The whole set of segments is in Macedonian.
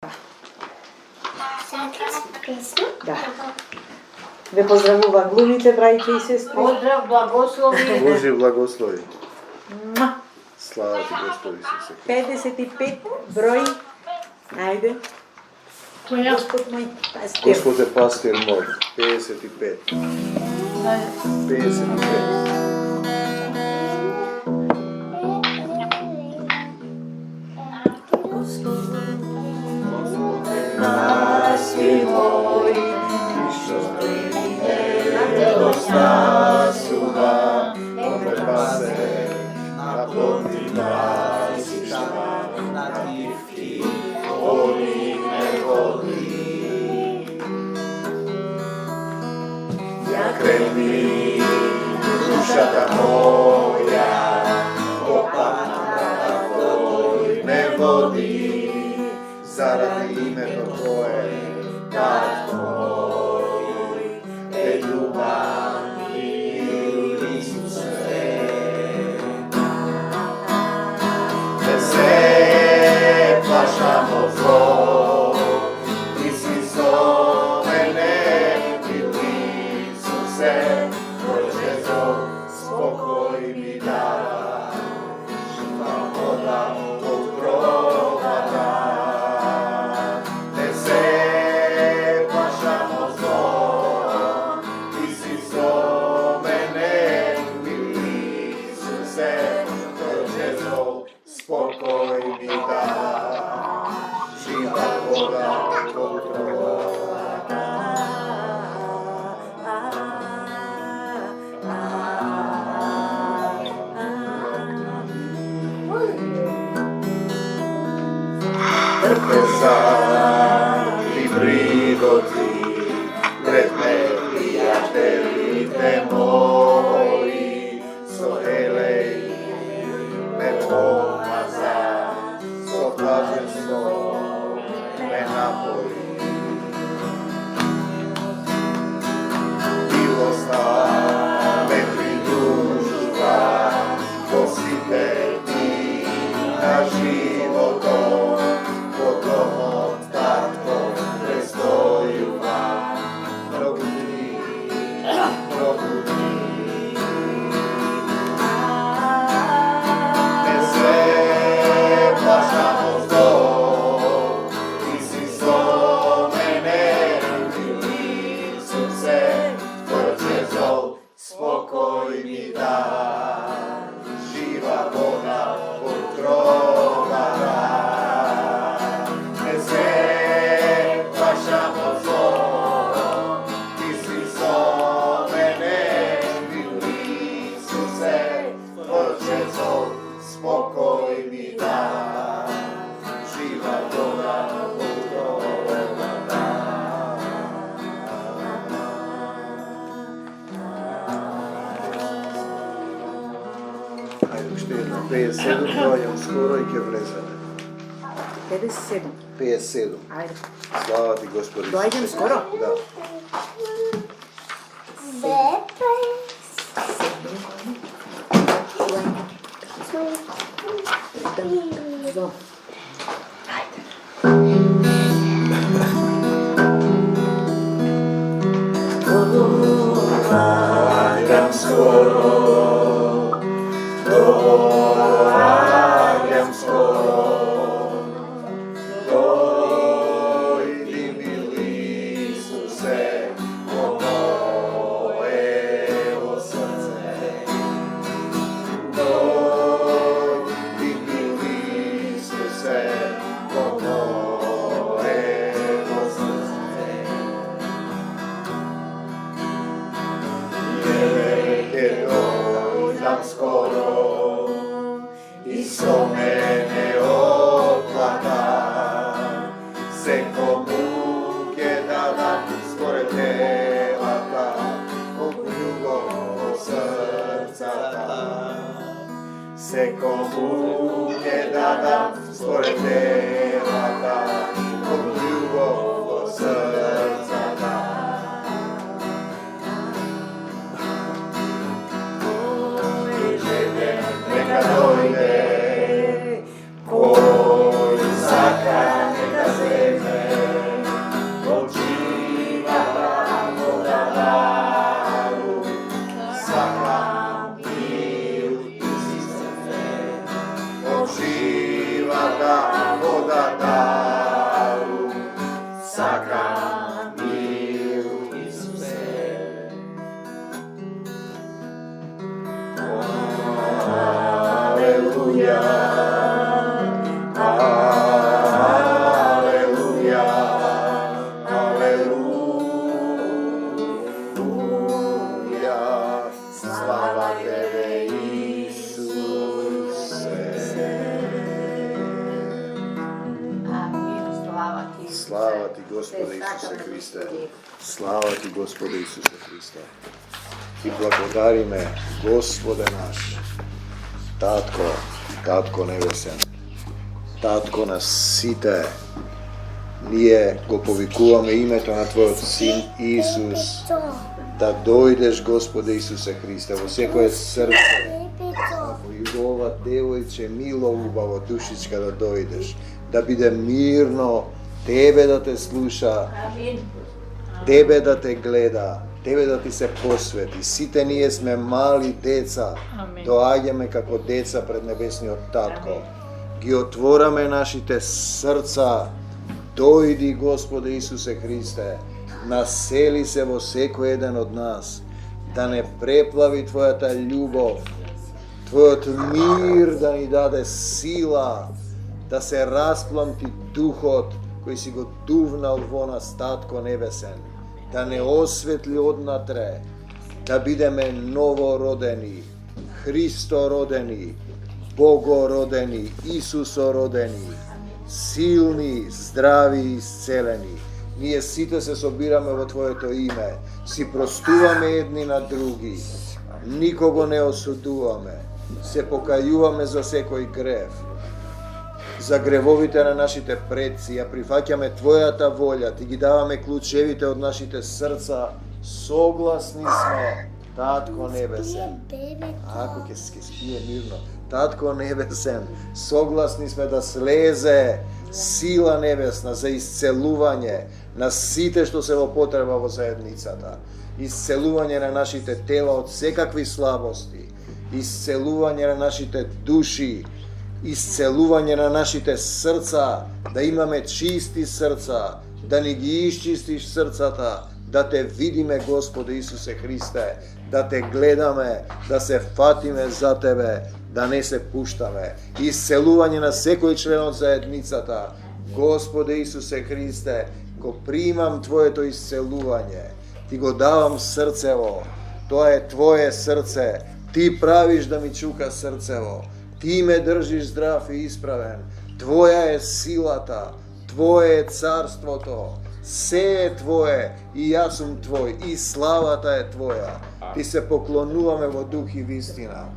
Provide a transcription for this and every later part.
Da. Da pozdravува глумите брајче и сестри. Поздрав, благослови. Божи благослови. Муа. Слава ти, Господи Исусе. 55 број. Ајде. Која? Господ мој пастир. Господ е пастир мой. 55. 55. Пастир мој, Ишто не достасува, опрепасе на плоти пасишта, на тивки води ме води. Ја крени душата моја, по патната Твој ме води, заради името Твое, Татко мој, е љубав Исусе. Не се плашам од зло, Ти си со мене, Исусе, Твој спокој ми дава, жива вода од кровата. Не се плашам од зло, Ти си со мене, Исусе, Твој спокој ми дава, жива вода од кровата. 'Ти пригоди пред ме, пријателите мои, со елеј ме помаза, со блаженство ме напои. Милоста ме придружува во сите дни на животот, во домот Татко престојувам многу дни, многу дни. Не се плашам од зло, Ти си со мене, Исусе, Твој спокој ми дава, жива вода од кровата. Не се плашам од зло, Ти си со мене, Исусе, Твој спокој ми дава, жива вода од кровата. Ајде уште едно, 57, доаѓам скоро и ќе влеземе. 57. 57. Ајде. Слава ти, Господи. Доаѓам скоро? Да. Зо. Доаѓам скоро, доаѓам скоро, дојди мили Исусе, во моето срце. Дојди мили Исусе, во моето срце. Ќе дојдам скоро и со мене оплата, секому ќе дадам според делата, колку љубов во срцата. Секому ќе дадам според делата, колку љубов во срцата. Нека дојде, кој сака нека се Slava ti, Gospode Isuse Hrisте. Slava ti, Gospode Isuse Hrisте. I blagodari me, Gospode naš, Tatko nebesen, Tatko na сите, ние го повикуваме името на Твојот Син Исус, да дојдеш, Господе Исусе Христе, во секое срце, во ова девојче мило убаво душичка да дојдеш, да биде мирно, Тебе да те слуша, Тебе да те гледа, Тебе да ти се посвети. Сите ние сме мали деца, доаѓаме како деца пред Небесниот Татко. Ги отвораме нашите срца. Дојди, Господе Исусе Христе, насели се во секој еден од нас, да не преплави Твојата љубов, Твојот мир да ни даде сила, да се распламти духот кој си го дувнал во нас, Татко небесен, да не осветли однатре, да бидеме новородени, Христородени, Богородени, Исусородени, силни, здрави и исцелени. Ние сите се собираме во Твоето име, си простуваме едни на други, никого не осудуваме, се покајуваме за секој грев, за гревовите на нашите предци, ја прифаќаме Твојата волја, Ти ги даваме клучевите од нашите срца, согласни сме, Татко небесен. Ако ќе спие мирно, Татко небесен, согласни сме да слезе сила небесна за исцелување на сите што се во потреба во заедницата, исцелување на нашите тела од секакви слабости, исцелување на нашите души, исцелување на нашите срца, да имаме чисти срца, да ни ги исчистиш срцата, да те видиме, Господе Исусе Христе, да те гледаме, да се фатиме за Тебе, да не се пуштаме. Исцелување на секој член од заедницата, Господе Исусе Христе, го примам Твоето исцелување, Ти го давам срцево, тоа е Твое срце, Ти правиш да ми чука срцево, Ти ме држиш здрав и исправен, Твоја е силата, Твое е царството, се е Твое и јас сум Твој и славата е Твоја. Ти се поклонуваме во дух и вистина.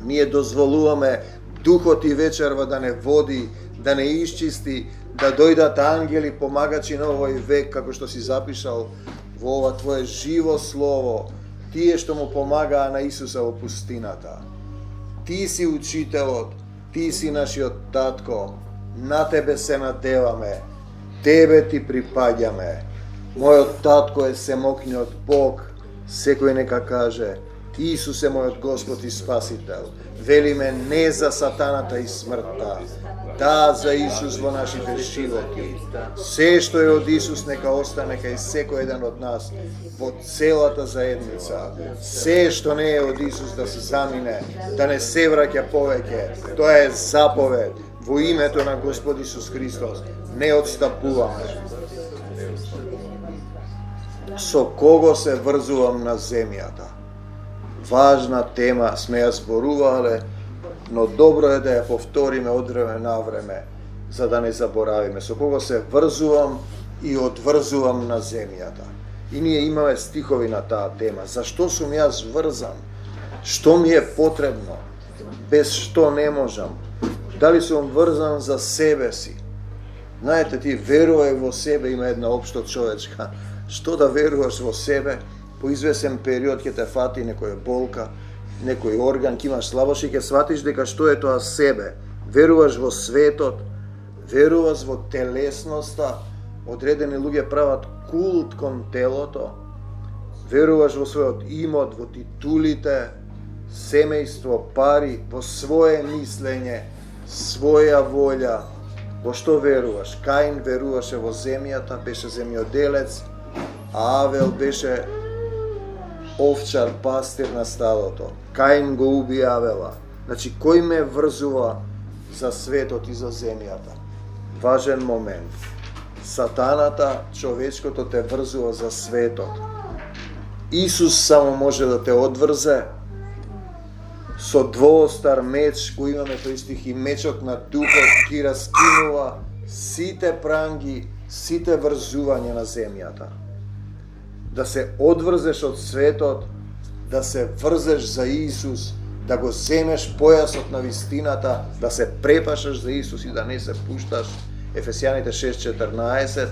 Ние дозволуваме духот и вечерва да не води, да не исчисти, да дојдат ангели помагачи на овој век, како што си запишал во ова Твое живо слово, тие што му помагаа на Исуса во пустината. Ти си учителот, Ти си нашиот Татко, на Тебе се надеваме, Тебе Ти припаѓаме. Мојот Татко е семокниот Бог, секој нека каже, Исус е мојот Господ и Спасител. Велиме не за сатаната и смртта, да за Исус во нашите животи. Се што е од Исус нека остане кај секој еден од нас во целата заедница. Се што не е од Исус да се замине, да не се враќа повеќе. Тоа е заповед во името на Господ Исус Христос. Не отстапуваме. Со кого се врзувам на земјата? Важна тема сме ја зборувале, но добро е да ја повториме од време на време, за да не заборавиме. Со кого се врзувам и одврзувам на земјата. И ние имаме стихови на таа тема. Зашто сум јас врзан? Што ми е потребно? Без што не можам? Дали сум врзан за себе си? Знаете, ти верувај во себе, има една општо човечка. Што да веруваш во себе? По извесен период ќе те фати некоја болка, некој орган, ќе имаш слабост и ќе сватиш дека што е тоа себе. Веруваш во светот, веруваш во телесноста, одредени луѓе прават култ кон телото, веруваш во својот имот, во титулите, семејство, пари, во свое мислење, своја волја. Во што веруваш? Каин веруваше во земјата, беше земјоделец, а Авел беше овчар, пастир на стадото. Каин го уби Авела. Значи, кој ме врзува за светот и за земјата? Важен момент. Сатаната, човечкото те врзува за светот. Исус само може да те одврзе со двоостар меч, кој имаме тој стих, и мечот на духот ги раскинува сите пранги сите врзување на земјата. Да се одврзеш од светот, да се врзеш за Исус, да го земеш појасот на вистината, да се препашаш за Исус и да не се пушташ. Ефесијаните 6:14.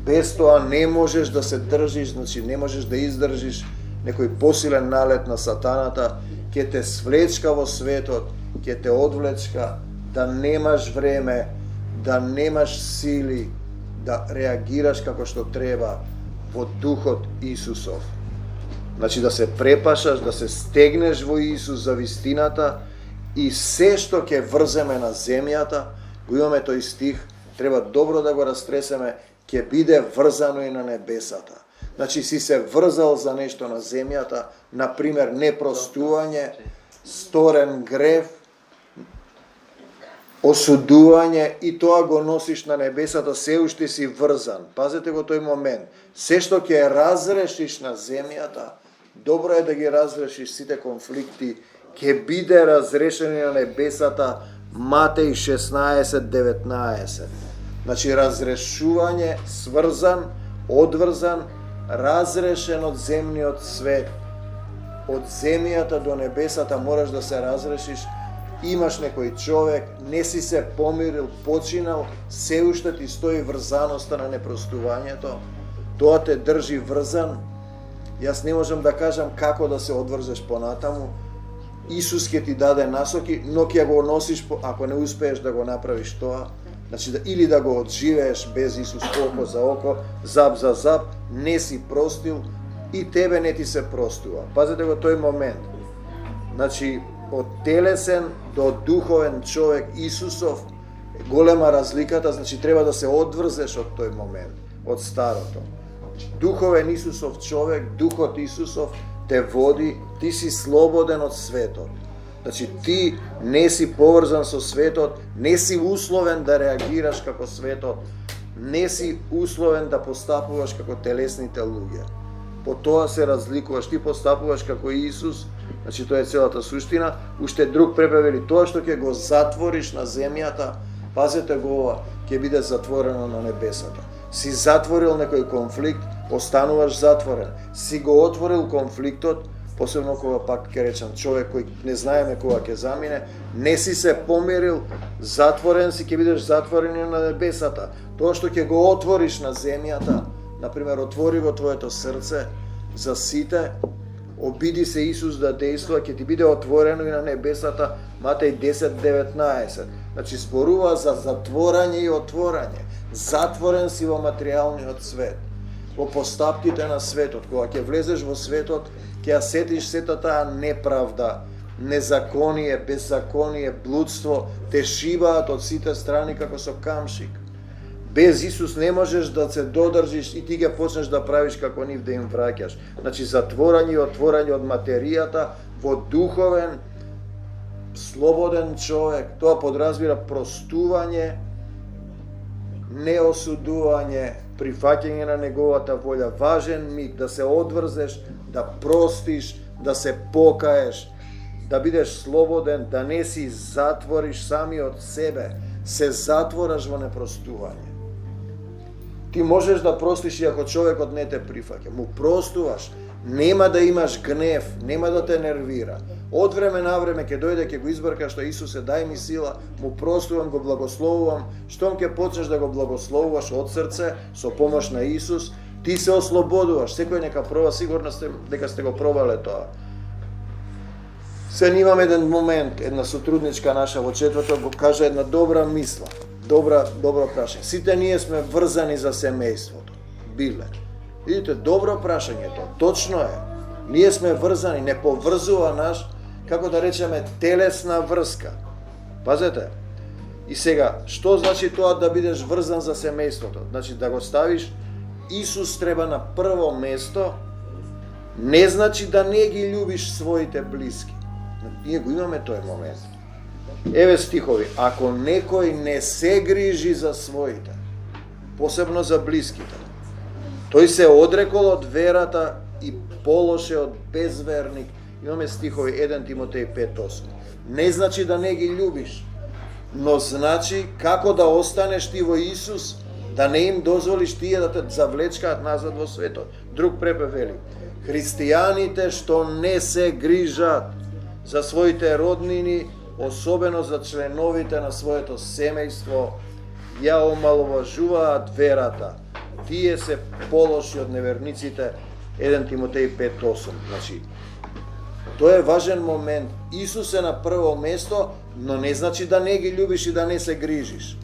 Без тоа не можеш да се држиш, значи не можеш да издржиш некој посилен налет на сатаната, ќе те свлечка во светот, ќе те одвлечка, да немаш време, да немаш сили, да реагираш како што треба во духот Исусов. Значи да се препашаш, да се стегнеш во Исус за вистината и се што ќе врземе на земјата, го имаме тој стих, треба добро да го растресеме, ќе биде врзано и на небесата. Значи си се врзал за нешто на земјата, например непростување, сторен грев, осудување и тоа го носиш на небесата, се уште си врзан. Пазете го тој момент. Се што ќе разрешиш на земјата, добро е да ги разрешиш сите конфликти, ќе биде разрешени на небесата. Матеј 16:19. Значи разрешување, сврзан, одврзан, разрешен од земниот свет. Од земјата до небесата можеш да се разрешиш. Имаш некој човек, не си се помирил, починал, се уште ти стои врзаноста на непростувањето. Тоа те држи врзан. Јас не можам да кажам како да се одврзеш понатаму. Исус ќе ти даде насоки, но ќе го носиш ако не успееш да го направиш тоа. Значи или да го одживееш без Исус око за око, зап за зап, не си простил и тебе не ти се простува. Пазете го тој момент. Значи од телесен до духовен човек Исусов голема разликата, значи треба да се одврзеш од тој момент, од старото. Духовен Исусов човек, духот Исусов те води, ти си слободен од светот. Значи ти не си поврзан со светот, не си условен да реагираш како светот, не си условен да постапуваш како телесните луѓе. По тоа се разликуваш, ти постапуваш како Исус, значи тоа е целата суштина. Уште друг препевели, тоа што ќе го затвориш на земјата, пазете го ова, ќе биде затворено на небесата. Си затворил некој конфликт, остануваш затворен. Си го отворил конфликтот, посебно кога пак ќе речам човек кој не знаеме кога ќе замине, не си се помирил, затворен си, ќе бидеш затворен на небесата. Тоа што ќе го отвориш на земјата, например, отвори го твоето срце за сите, обиди се Исус да действува, ќе ти биде отворено и на небесата. Матеј 10:19. Значи зборува за затворање и отворање. Затворен си во материјалниот свет, во постапките на светот. Кога ќе влезеш во светот, ќе ја сетиш сета таа неправда, незаконие, беззаконие, блудство, те шибаат од сите страни како со камшик. Без Исус не можеш да се додржиш и ти ќе почнеш да правиш како нив, да им враќаш. Значи затворање и отворање од материјата во духовен, слободен човек. Тоа подразбира простување, неосудување, прифаќање на неговата волја. Важен миг да се одврзеш, да простиш, да се покаеш, да бидеш слободен, да не си затвориш самиот себе, се затвораш во непростување. Ти можеш да простиш и ако човекот не те прифаќа, му простуваш, нема да имаш гнев, нема да те нервира. Од време на време ќе дојде, ќе го избркаш што Исусе дај ми сила, му простувам, го благословувам. Штом ќе почнеш да го благословуваш од срце, со помош на Исус, ти се ослободуваш. Секој нека проба, сигурно дека сте го пробале тоа. Се имам еден момент, една сотрудничка наша во четврток го кажа една добра мисла, добро прашање. Сите ние сме врзани за семејството. Биле. Видите, добро прашањето, точно е. Ние сме врзани, не поврзува наш, како да речеме, телесна врска. Пазете. И сега, што значи тоа да бидеш врзан за семејството? Значи да го ставиш Исус треба на прво место, не значи да не ги љубиш своите блиски. Ние го имаме тој момент. Еве стихови, ако некој не се грижи за своите, посебно за блиските, тој се одрекол од верата и полоше од безверник. Имаме стихови 1 Тимотеј 5:8. Не значи да не ги љубиш, но значи како да останеш ти во Исус Да не им дозволиш тие да те завлечкаат назад во светот. Друг препев вели: христијаните што не се грижат за своите роднини, особено за членовите на своето семејство, ја омаловажуваат верата. Тие се полоши од неверниците. 1 Тимотеј 5:8. Значи, тоа е важен момент. Исус е на прво место, но не значи да не ги љубиш и да не се грижиш.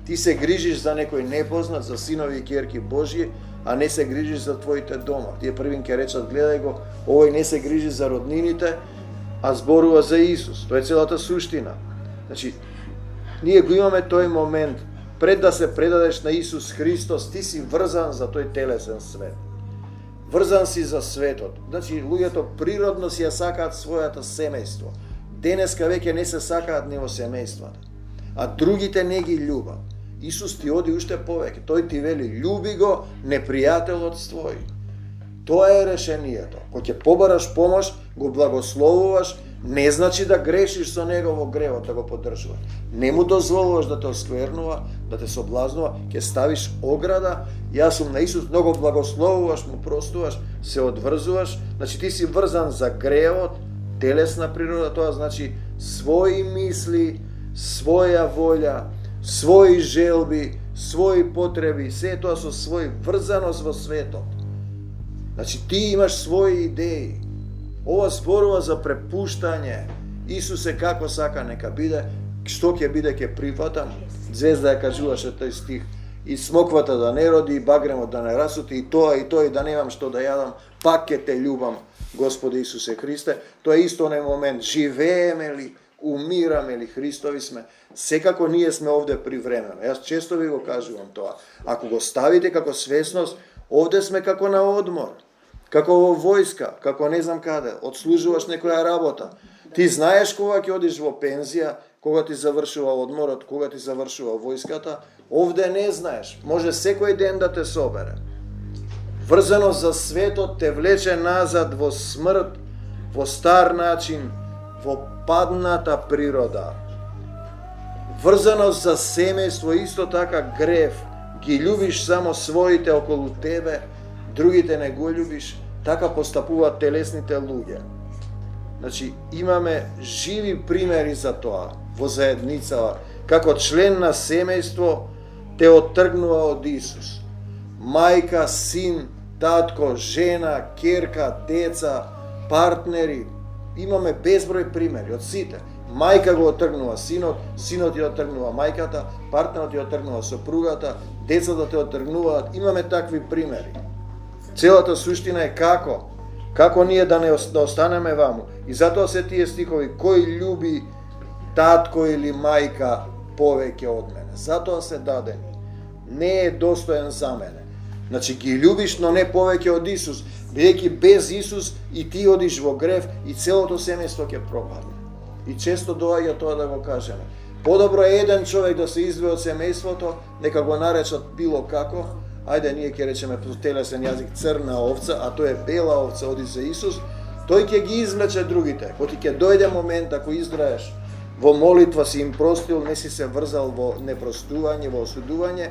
Ти се грижиш за некој непознат, за синови и ќерки Божји, а не се грижиш за твоите дома. Тие првин ќе речат: гледај го, овој не се грижи за роднините, а зборува за Исус. Тоа е целата суштина. Значи, ние го имаме тој момент. Пред да се предадеш на Исус Христос, ти си врзан за тој телесен свет. Врзан си за светот. Значи, луѓето природно си ја сакаат својата семејство. Денеска веќе не се сакаат ни во семејствата. А другите не ги љубат. Исус ти оди уште повеќе. Тој ти вели: љуби го непријателот твој. Тоа е решението. Кога ќе побараш помош, го благословуваш, не значи да грешиш со него во гревот, да го поддржуваш. Не му дозволуваш да те осквернува, да те соблазнува, ќе ставиш ограда. Јас сум на Исус, много благословуваш, му простуваш, се одврзуваш. Значи ти си врзан за гревот, телесна природа, тоа значи своји мисли, своја волја, своји желби, своји потреби, се тоа со свој врзаност во светот. Значи ти имаш своји идеи. Ова зборува за препуштање. Исусе како сака нека биде, што ќе биде ќе прифатам. Звезда ја кажуваше тој стих: и смоквата да не роди, и багремот да не расути, и тоа и да немам што да јадам, пак ќе те љубам, Господи Исусе Христе. Тоа е исто не момент. Живееме ли, умираме ли, Христови сме. Секако ние сме овде привремено. Јас често ви го кажувам тоа. Ако го ставите како свесност, овде сме како на одмор. Како во војска, како не знам каде, отслужуваш некоја работа. Ти знаеш кога ќе одиш во пензија, кога ти завршува одморот, кога ти завршува војската. Овде не знаеш. Може секој ден да те собере. Врзаност за светот те влече назад во смрт, во стар начин, во падната природа. Врзаност за семејство, исто така грев. Ги љубиш само своите околу тебе, другите не го љубиш, така постапуваат телесните луѓе. Значи, имаме живи примери за тоа во заедницава, како член на семејство те оттргнува од Исус. Мајка, син, татко, жена, ќерка, деца, партнери, имаме безброј примери од сите. Мајка го оттргнува синот, синот ја оттргнува мајката, партнерот ја оттргнува сопругата, децата те оттргнуваат. Имаме такви примери. Целата суштина е како ние да останеме ваму. И затоа се тие стихови: кој љуби татко или мајка повеќе од мене. Затоа се дадени. Не е достоен за мене. Значи ги љубиш, но не повеќе од Исус, бидејќи без Исус и ти одиш во грев и целото семејство ќе пропадне. И често доаѓа тоа да го кажеме. Подобро е еден човек да се издвои од семејството, нека го наречат било како, ајде ние ќе речеме по телесен јазик црна овца, а тоа е бела овца, оди за Исус, тој ќе ги извлече другите. Кога ќе дојде момент, ако израеш во молитва си им простил, не си се врзал во непростување, во осудување,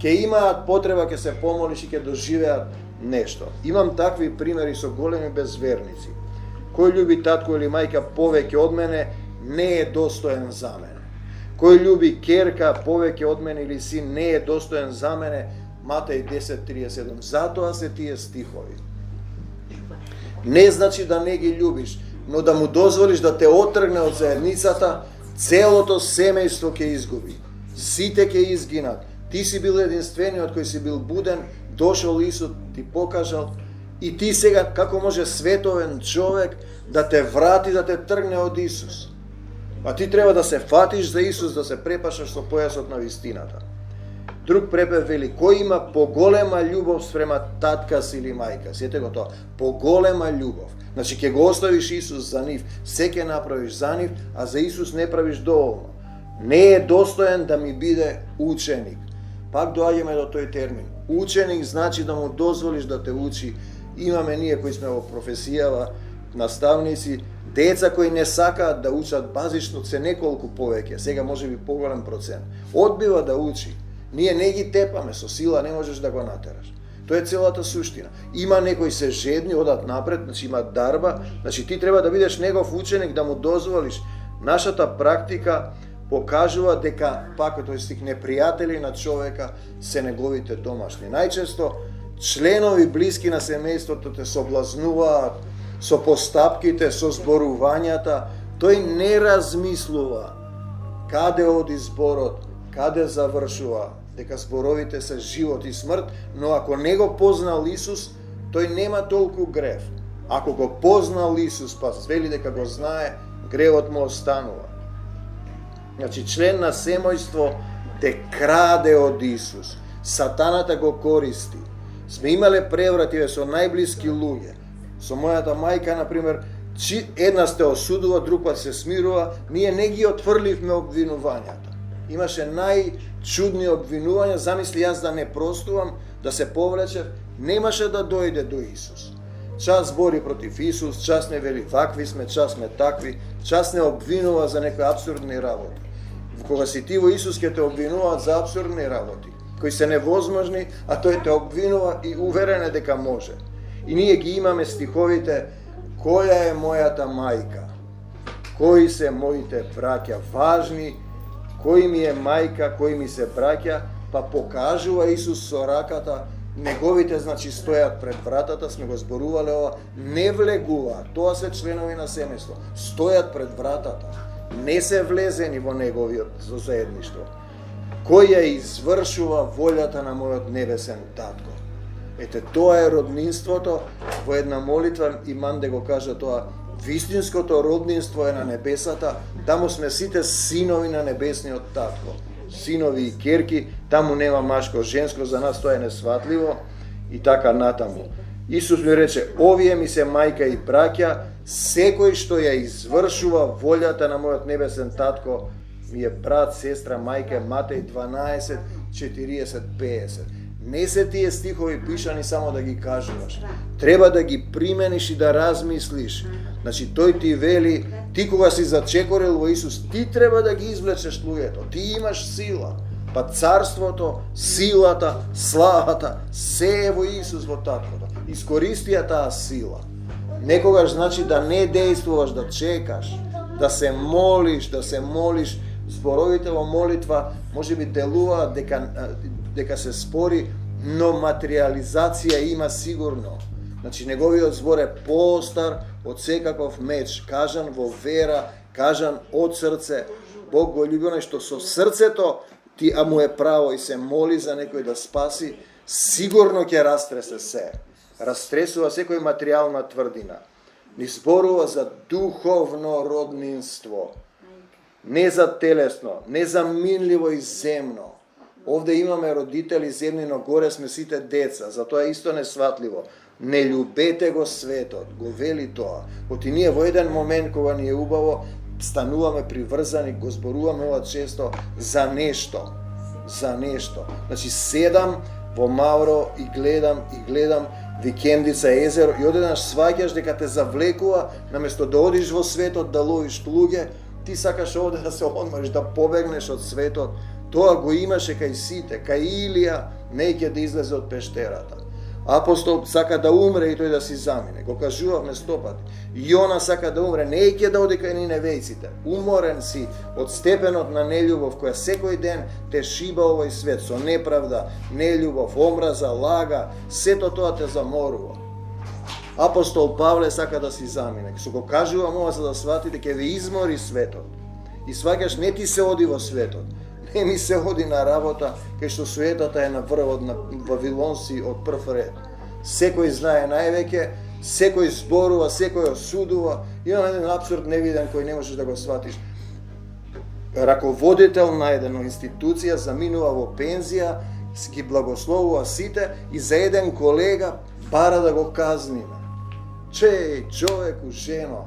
ќе имаат потреба, ќе се помолиш и ќе доживеат нешто. Имам такви примери со големи безверници. Кој љуби татко или мајка повеќе од мене, не е достоен за мене. Кој љуби ќерка повеќе од мене или син, не е достоен за мене. Матеј 10:37. Затоа се тие стихови. Не значи да не ги љубиш, но да му дозволиш да те отргне од заедницата, целото семејство ќе изгуби. Сите ќе изгинат. Ти си бил единствениот кој си бил буден, дошол Исус, ти покажал, и ти сега како може световен човек да те врати, да те тргне од Исус. А ти треба да се фатиш за Исус, да се препашаш со појасот на вистината. Друг препев вели: кој има поголема љубов спрема татка си или мајка. Сете го тоа. Поголема љубов. Значи ќе го оставиш Исус за нив, се ќе направиш за нив, а за Исус не правиш доволно. Не е достоен да ми биде ученик. Пак доаѓаме до тој термин. Ученик значи да му дозволиш да те учи. Имаме ние кои сме во професијава, наставници, деца кои не сакаат да учат базично, се неколку повеќе, сега може би поголем процент. Одбива да учи. Ние не ги тепаме, со сила не можеш да го натераш. Тоа е целата суштина. Има некои се жедни, одат напред, значи има дарба, значи ти треба да бидеш негов ученик, да му дозволиш. Нашата практика покажува дека пак тој стих непријатели на човека се неговите домашни. Најчесто членови блиски на семејството те соблазнуваат со постапките, со зборувањата, тој не размислува каде оди зборот, каде завршува, дека зборовите се живот и смрт, но ако не го познал Исус, тој нема толку грев. Ако го познал Исус, па вели дека го знае, гревот му останува. Значи, член на семејство те краде од Исус. Сатаната го користи. Сме имале преврати со најблиски луѓе. Со мојата мајка, например, една сте осудува, друг пат се смирува, ние не ги отфрливме обвинувањата. Имаше најчудни обвинувања, замисли јас да не простувам, да се повлечев, немаше да дојде до Исус. Час бори против Исус, час не вели вакви сме, час сме такви, час не обвинува за некои абсурдни работи. Кога си ти во Исус ќе те обвинуваат за абсурдни работи, кои се невозможни, а тој те обвинува и уверен е дека може. И ние ги имаме стиховите: која е мојата мајка, кои се моите браќа, важни, кој ми е мајка, кои ми се браќа, па покажува Исус со раката, неговите, значи, стојат пред вратата, сме го зборувале ова, не влегуваат, тоа се членови на семејство, стојат пред вратата, не се влезени во неговиот заедништво. Кој ја извршува волјата на мојот небесен татко. Ете, тоа е роднинството. Во една молитва имам да го кажа тоа: вистинското роднинство е на небесата, таму сме сите синови на небесниот татко. Синови и керки, таму нема машко, женско, за нас тоа е несватливо и така натаму. Исус ми рече: овие ми се мајка и браќа, секој што ја извршува волјата на мојот небесен татко ми е брат, сестра, мајка. Матеј 12, 40, 50. Не се тие стихови пишани само да ги кажуваш. Треба да ги примениш и да размислиш. Значи, тој ти вели, ти кога си зачекорил во Исус, ти треба да ги извлечеш луѓето. Ти имаш сила. Па царството, силата, славата, се е во Исус, во таткото. Искористи ја таа сила. Некогаш значи да не действуваш, да чекаш, да се молиш. Зборовите во молитва може би делуваат дека се спори, но материализација има сигурно. Значи, неговиот збор е постар од секаков меч, кажан во вера, кажан од срце. Бог го љуби оној што со срцето ти му е право и се моли за некој да спаси, сигурно ќе растресе се. Растресува секој материјална тврдина. Ни зборува за духовно роднинство. Не за телесно, не за минливо и земно. Овде имаме родители земни, но горе сме сите деца, затоа е исто несватливо. Не љубете го светот, го вели тоа. Оти ние во еден момент кога ни е убаво, стануваме приврзани, го зборуваме ова често, за нешто. Значи, седам во Мауро и гледам викендица езеро и одеднаш сваќаш дека те завлекува, наместо да одиш во светот да ловиш луѓе, ти сакаш овде да се одмориш, да побегнеш од светот. Тоа го имаше кај сите, кај Илија, не ќе да излезе од пештерата. Апостол сака да умре и тој да си замине. Го кажувавме 100 пати. Јона сака да умре, не ќе да оди кај ниневејците. Уморен си од степенот на нељубов која секој ден те шиба овој свет со неправда, нељубов, омраза, лага, сето тоа те заморува. Апостол Павле сака да си замине. Со го кажувам ова за да свати дека ве измори светот. И сваќаш, не ти се оди во светот. Не ми се оди на работа, кај што суетата е на врвот на вавилонси од прв ред. Секој знае највеќе, секој зборува, секој осудува. Има еден апсурд невиден кој не можеш да го сватиш. Раководител на една институција заминува во пензија, ги благословува сите и за еден колега бара да го казниме. Чеј, човеку, жено,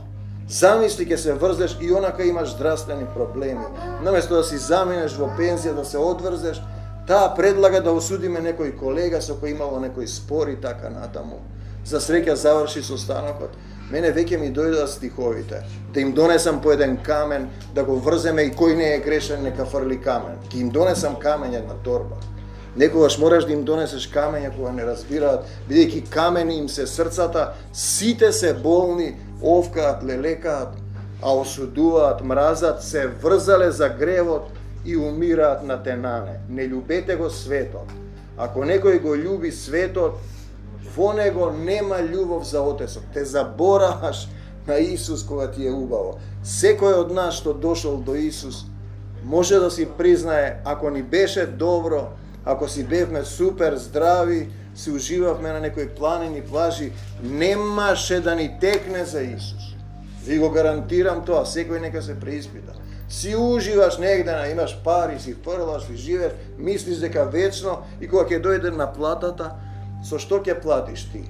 замисли ке се врзеш и онака имаш здравствени проблеми. Наместо да си заминеш во пензија, да се одврзеш, таа предлага да осудиме некој колега со кој имало некој спор и така натаму. За среќа заврши состанокот. Мене веќе ми дојдоа стиховите, да им донесам по еден камен, да го врземе и кој не е грешен нека фрли камен. Ке им донесам камен една торба. Некогаш мораш да им донесеш камења кога не разбираат, бидејќи камени им се срцата, сите се болни, овкаат, лелекаат, а осудуваат, мразат, се врзале за гревот и умираат на тенане. Не љубете го светот. Ако некој го љуби светот, во него нема љубов за Отецот. Те забораваш на Исус кога ти е убаво. Секој од нас што дошол до Исус може да си признае, ако ни беше добро, ако си бевме супер здрави, си уживавме на некои планини, плажи, немаше да ни текне за Исус. Ви го гарантирам тоа, секој нека се преиспита. Си уживаш негде, имаш пари, си фрлаш, си живееш, мислиш дека вечно и кога ќе дојде на платата, со што ќе платиш ти?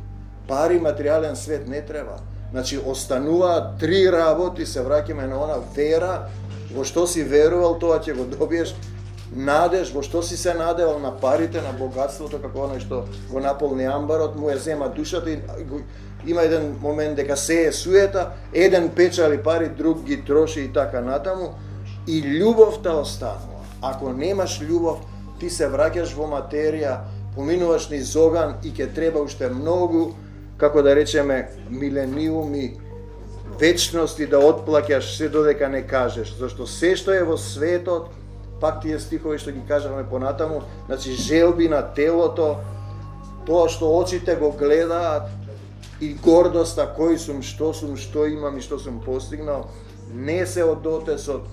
Пари, материјален свет не треба. Значи, остануваат 3 работи, се враќаме на она вера, во што си верувал, тоа ќе го добиеш, надеж, во што си се надевал, на парите, на богатството, како оној што го наполни амбарот, му ја зема душата и има еден момент дека се е суета, еден печали пари, друг ги троши и така натаму, и љубовта останува. Ако немаш љубов, ти се враќаш во материја, поминуваш низ оган и ќе треба уште многу, како да речеме, милениуми, вечности да отплаќаш се додека не кажеш, зашто се што е во светот, пак тие стихови што ги кажавме понатаму, значи желби на телото, тоа што очите го гледаат и гордоста кој сум, што имам и што сум постигнал, не се од Отецот,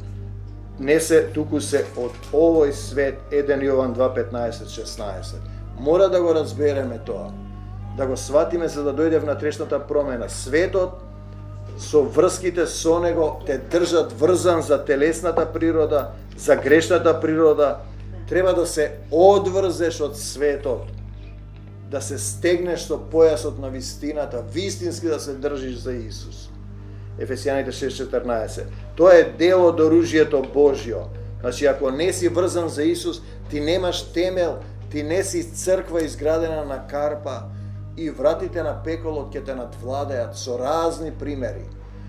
не се, туку се од овој свет. 1 Јован 2:15-16. Мора да го разбереме тоа, да го сватиме за да дојде внатрешната промена. Светот со врските со него те држат врзан за телесната природа, за грешната природа. Треба да се одврзеш од светот, да се стегнеш со појасот на вистината, вистински да се држиш за Исус. Ефесијаните 6:14. Тоа е дел од оружјето Божјо. Значи, ако не си врзан за Исус, ти немаш темел, ти не си црква изградена на карпа и вратите на пеколот ќе те надвладеат со разни примери.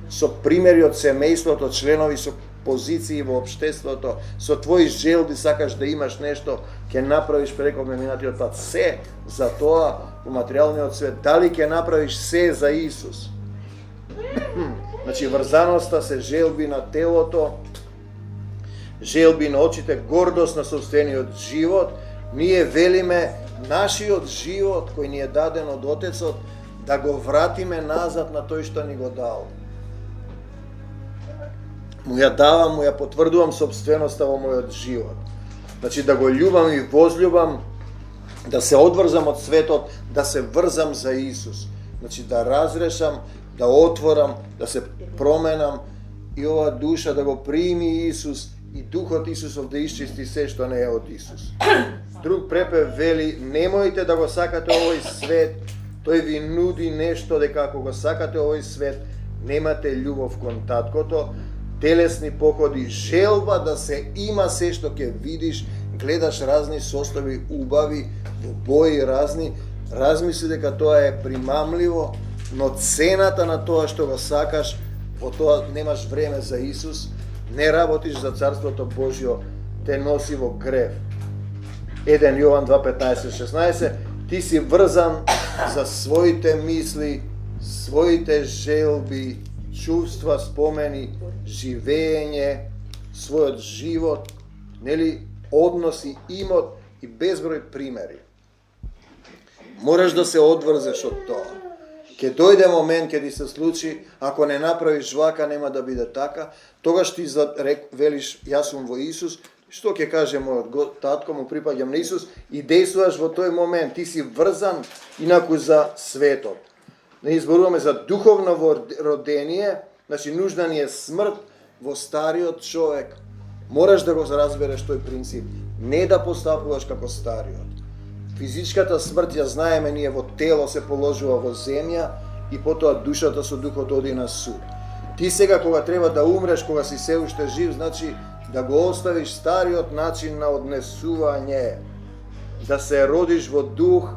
Со примери од семејството, членови со позиции во општеството, со твои желби сакаш да имаш нешто, ќе направиш преко минатиот пат се за тоа во материјалниот свет. Дали ќе направиш се за Исус? Значи, врзаноста се желби на телото, желби на очите, гордост на собствениот живот. Ние велиме нашиот живот кој ни е даден од Отецот да го вратиме назад на тој што ни го дал. Му ја давам, му ја потврдувам собственоста во мојот живот. Значи, да го љубам и возљубам, да се одврзам од светот, да се врзам за Исус. Значи, да разрешам, да отворам, да се променам и ова душа да го прими Исус и Духот Исусов да исчисти се што не е од Исус. Друг препев вели, немојте да го сакате овој свет, тој ви нуди нешто дека ако го сакате овој свет, немате љубов кон таткото, телесни походи, желба да се има се што ќе видиш, гледаш разни состови убави, во бои разни, размисли дека тоа е примамливо, но цената на тоа што го сакаш, во тоа немаш време за Исус, не работиш за Царството Божјо, те носи во грев. 1 Јован 2:15-16, ти си врзан за своите мисли, своите желби, чувства, спомени, живење, својот живот, нели, односи, имот и безброј примери. Мораш да се одврзеш од тоа. Ке дојде момент, ке ти се случи, ако не направиш вака, нема да биде така, тогаш ти велиш, јас сум во Исус, што ќе каже мојот татко, му припаѓам на Исус и действуваш во тој момент, ти си врзан инаку за светот. Не изборуваме за духовно родение, значи нужна ни е смрт во стариот човек. Мораш да го разбереш тој принцип, не да постапуваш како стариот. Физичката смрт ја знаеме ние, во тело се положува во земја и потоа душата со духот оди на суд. Ти сега кога треба да умреш, кога си се уште жив, значи да го оставиш стариот начин на однесување, да се родиш во дух,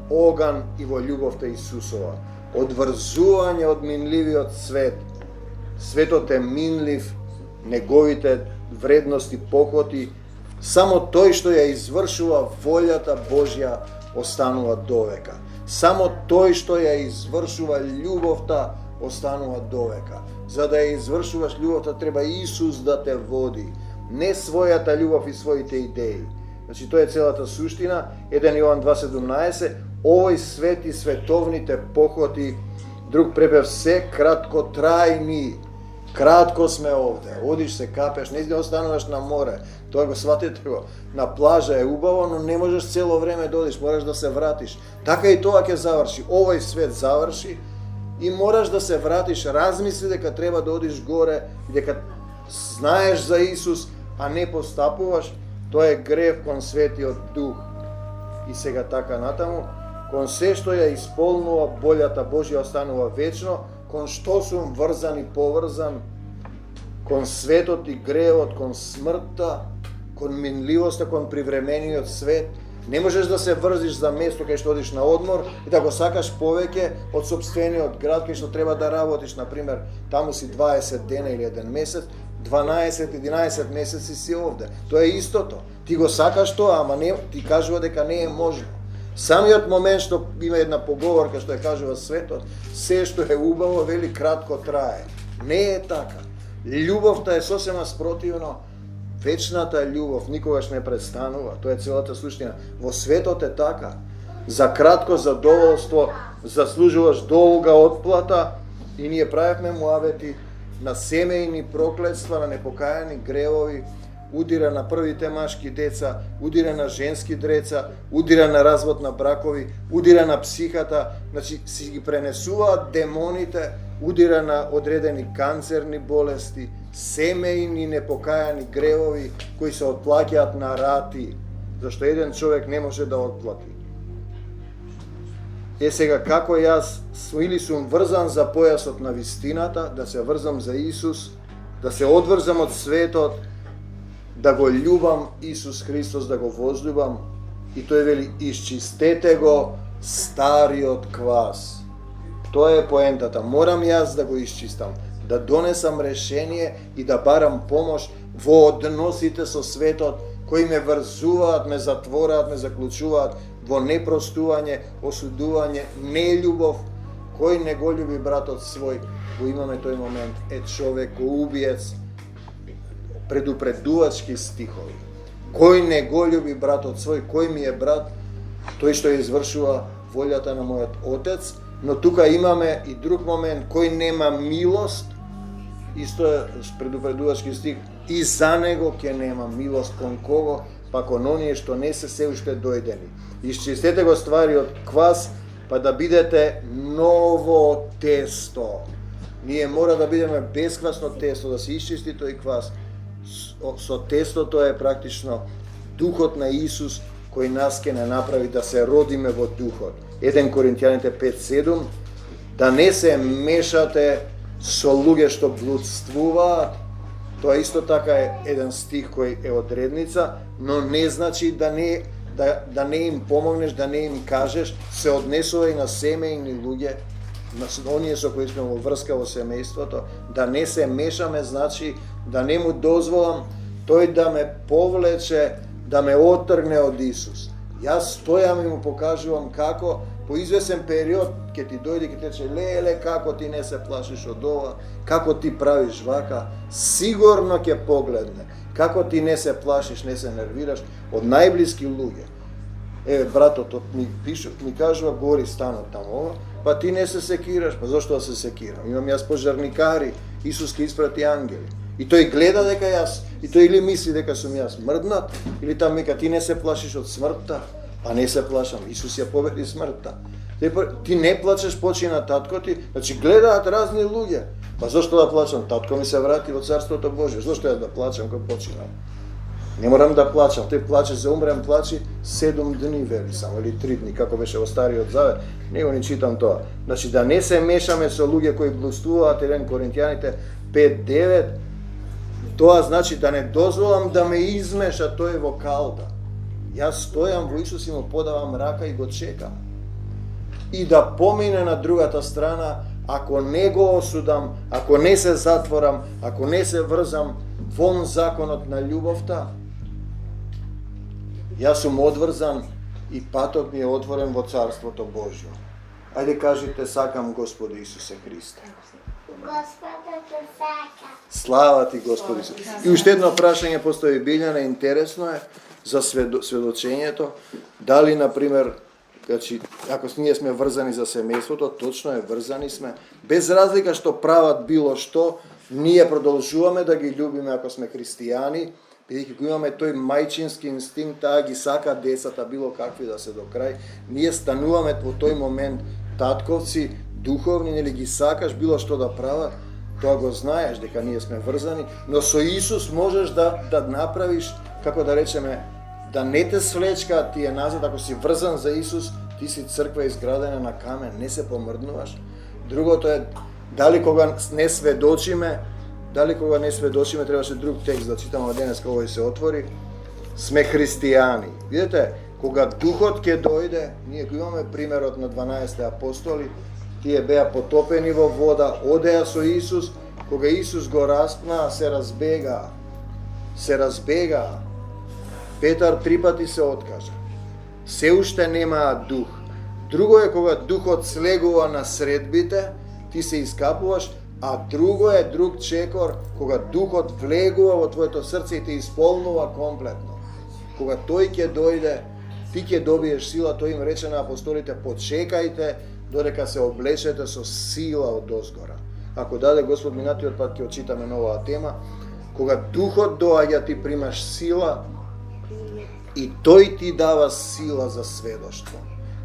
оган и во љубовта Исусова. Одврзување од минливиот свет. Светот е минлив, неговите вредности, похоти, Само тој што ја извршува волјата Божја останува довека. Само тој што ја извршува љубовта останува довека. За да ја извршуваш љубовта треба Исус да те води, не својата љубов и своите идеи. Значи тоа е целата суштина. 1 Јован 2:17, овој свет и световните похоти, друг препев, се краткотрајни. Кратко сме овде. Одиш се капеш, не остануваш на море. Тоа го сватите го. На плажа е убаво, но не можеш цело време да одиш, мораш да се вратиш. Така и тоа ќе заврши. Овој свет заврши и мораш да се вратиш. Размисли дека треба да одиш горе, дека знаеш за Исус, а не постапуваш. Тоа е грев кон Светиот Дух. И сега така натаму, кон се што ја исполнува волјата Божја останува вечно, кон што сум врзан и поврзан, кон светот и гревот, кон смртта, кон минливоста, кон привремениот свет. Не можеш да се врзиш за место кај што одиш на одмор и да го сакаш повеќе од сопствениот град кај што треба да работиш, например, таму си 20 дена или 1 месец, 12-11 месеци си овде. Тоа е истото. Ти го сакаш тоа, ама не, ти кажува дека не е можно. Самиот момент што има една поговорка што ја кажува светот, се што е убаво, вели, кратко трае. Не е така. Љубовта е сосема спротивно. Вечната љубов никогаш не престанува. Тоа е целата суштина. Во светот е така. За кратко задоволство заслужуваш долга отплата и ние правевме муавети на семејни проклетства, на непокаяни гревови, удира на првите машки деца, удира на женски деца, удира на развод на бракови, удира на психата, значи си ги пренесуваат демоните, удира на одредени канцерни болести, семејни непокаяни гревови кои се отплаќаат на рати, зашто еден човек не може да отплати. Е сега како јас или сум врзан за појасот на вистината, да се врзам за Исус, да се одврзам од светот, да го љубам Исус Христос, да го возлюбам, и тој вели, исчистете го стариот квас. Тоа е поентата. Морам јас да го исчистам, да донесам решение и да барам помош во односите со светот, кои ме врзуваат, ме затвораат, ме заклучуваат во непростување, осудување, нељубов. Кој не го љуби братот свој, го имаме тој момент, е човекоубиец, предупредувачки стихови. Кој не го љуби братот свој, кој ми е брат, тој што извршува волјата на мојот Отец, но тука имаме и друг момент, кој нема милост, исто е предупредувачки стих, и за него ќе нема милост. Кон кого? Па кон оние што не се уште дојдени. Исчистете го ствариот квас, па да бидете ново тесто. Ние мора да бидеме бесквасно тесто, да се исчисти тој квас. Со тестото е практично духот на Исус кој нас ќе не направи да се родиме во духот. 1 Коринтијаните 5:7, да не се мешате со луѓе што блудствуваат. Тоа исто така е еден стих кој е одредница, но не значи да не им помогнеш, да не им кажеш, се однесува и на семејни луѓе, на оние со кои сме во врска во семејството, да не се мешаме, значи да не му дозволам тој да ме повлече, да ме отргне од Исус. Јас стојам и му покажувам како по извесен период ќе ти дојде, ќе ти рече, леле, како ти не се плашиш од ова, како ти правиш вака, сигурно ќе погледне, како ти не се плашиш, не се нервираш од најблиски луѓе. Еве, братот ми кажува, гори станот таму, па ти не се секираш, па зошто да се секирам? Имам јас пожарникари, Исус ќе испрати ангели. И тој гледа дека јас, и тој или мисли дека сум јас мрднат, или там вика, ти не се плашиш од смртта, а не се плашам, Исус ја победи смртта. Ти не плачеш, почина татко ти, значи гледаат разни луѓе. Па зошто да плачам? Татко ми се врати во Царството Божие, зошто ја да плачам кога починам? Не морам да плачам, тој плаче за умрем, плачи 7 дни, вели само, или 3 дни, како беше во Стариот Завет, не го ни читам тоа. Значи да не се мешаме со луѓе кои блудствуваат, 1 Коринтијаните 5:9, тоа значи да не дозволам да ме измеша тој во калда. Јас стојам во Исус и му подавам рака и го чекам. И да помине на другата страна, ако не го осудам, ако не се затворам, ако не се врзам вон законот на љубовта, Јас сум одврзан и патот ми е отворен во Царството Божјо. Ајде кажете, сакам Господи Исусе Христе. Господа те сака. Слава ти, Господи Исусе. И уште едно прашање постои, Билјана, интересно е за сведочењето. Дали, например, значи, ако ние сме врзани за семејството, точно е, врзани сме. Без разлика што прават било што, ние продолжуваме да ги љубиме ако сме христијани, бидејќи го имаме тој мајчински инстинкт, таа ги сака децата, било какви да се до крај. Ние стануваме во тој момент татковци, духовни, нели ги сакаш било што да прават, тоа го знаеш дека ние сме врзани, но со Исус можеш да направиш, како да речеме, да не те свлечка тие назад, ако си врзан за Исус, ти си црква изградена на камен, не се помрднуваш. Другото е, дали кога не сведочиме, требаше друг текст да читаме денес кога се отвори, сме христијани. Видете, кога Духот ќе дојде, ние го имаме примерот на 12 апостоли, тие беа потопени во вода, одеа со Исус, кога Исус го распна, се разбегаа. Петар 3 пати се откажа. Се уште немаат дух. Друго е кога Духот слегува на средбите, ти се искапуваш, а друго е друг чекор, кога Духот влегува во твоето срце и те исполнува комплетно. Кога тој ќе дојде, ти ќе добиеш сила, тој им рече на апостолите, почекајте додека се облечете со сила од озгора. Ако даде Господ минатиот пат ќе очитаме новаа тема, кога Духот доаѓа, ти примаш сила и тој ти дава сила за сведоштво.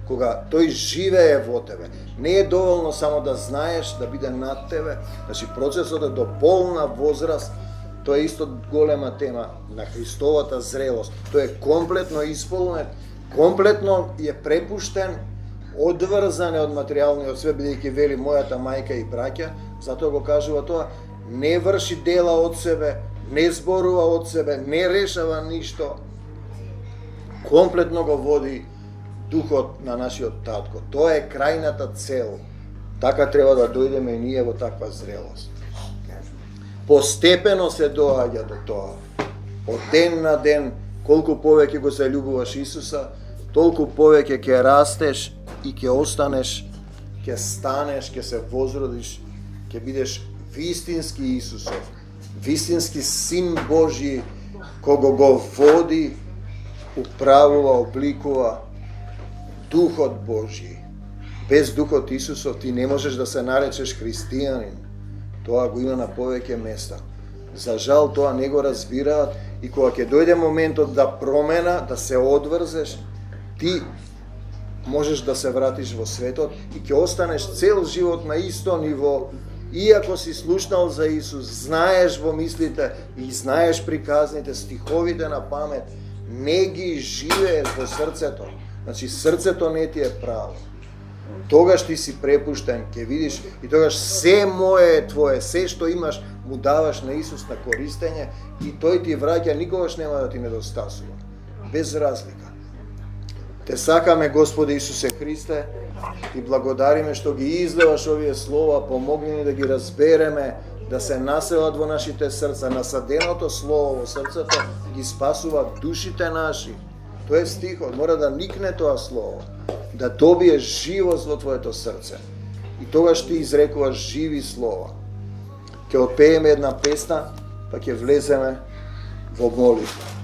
Кога тој живее во тебе, не е доволно само да знаеш, да биде над тебе, значи процесот е до полна возраст, тоа е исто голема тема на Христовата зрелост. Тој е комплетно исполнет, комплетно е препуштен, одврзан е од материјалниот свет, бидејќи вели мојата мајка и браќа, затоа го кажува тоа, не врши дела од себе, не зборува од себе, не решава ништо, комплетно го води Духот на нашиот татко. Тоа е крајната цел. Така треба да дојдеме и ние во таква зрелост. Постепено се доаѓа до тоа. Од ден на ден, колку повеќе го се љубуваш Исуса, толку повеќе ќе растеш и ќе останеш, ќе станеш, ќе се возродиш, ќе бидеш вистински Исусов, вистински Син Божји, кого го води, управува, обликува Духот Божји. Без Духот Исусов ти не можеш да се наречеш христијанин. Тоа го има на повеќе места. За жал тоа не го разбираат и кога ќе дојде моментот да промена, да се одврзеш, ти можеш да се вратиш во светот и ќе останеш цел живот на исто ниво. Иако си слушнал за Исус, знаеш во мислите и знаеш приказните, стиховите на памет, не ги живееш во срцето. Значи срцето не ти е право. Тогаш ти си препуштен, ќе видиш, и тогаш се мое е твое, се што имаш му даваш на Исус на користење и тој ти враќа, никогаш нема да ти недостасува. Без разлика. Те сакаме, Господи Исусе Христе, и благодариме што ги излеваш овие слова, помогни ни да ги разбереме, да се населат во нашите срца, насаденото слово во срцето ги спасува душите наши. Тоа е стихот, мора да никне тоа слово, да добие живост во твоето срце. И тогаш ти изрекуваш живи слова. Ќе отпееме една песна, па ќе влеземе во молитва.